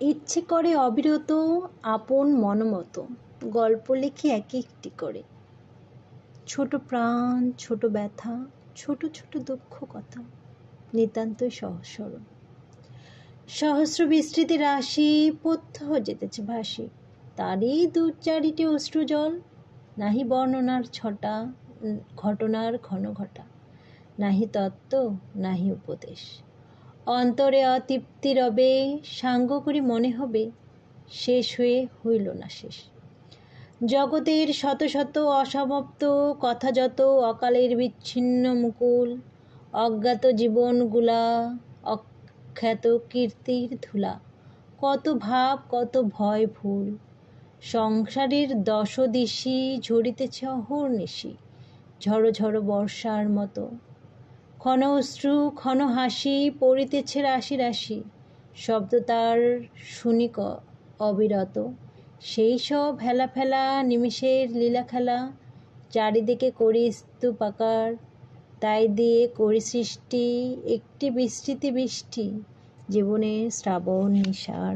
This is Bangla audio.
ইচ্ছে করে অবিরত আপন মনমতো গল্প লিখি এক একটি করে, ছোট প্রাণ, ছোট ব্যথা, ছোট ছোট দুঃখ কথা, নিতান্তই সহজ সরল। সহস্র বিস্তৃতি রাশি প্রত্যহ যেতেছে ভাসি, তারই দু চারিটি অশ্রু জল। নাহি বর্ণনার ছটা, ঘটনার ঘন ঘটা, নাহি তত্ত্ব, নাহি উপদেশ। অন্তরে অতৃপ্তি রবে, সাঙ্গ করি মনে হবে, শেষ হয়ে হইল না শেষ। জগতের শত শত অসমাপ্ত কথা যত, অকালের বিচ্ছিন্ন মুকুল। অজ্ঞাত জীবনগুলা, অখ্যাত কীর্তির ধুলা, কত ভাব কত ভয় ভুল। সংসারের দশদিশি ঝরিতেছে অহর্নিশি, ঝড়ো ঝড়ো বর্ষার মতো। ক্ষণ অশ্রু ক্ষণ হাসি পড়িতেছে রাশি রাশি, শব্দ তার শুনি অবিরত। সেই সব হেলা ফেলা নিমিষের লীলা খেলা, চারিদিকে করি স্তূপাকার, তাই দিয়ে করি সৃষ্টি একটি বিস্তৃতি বৃষ্টি, জীবনের শ্রাবণ নিশার।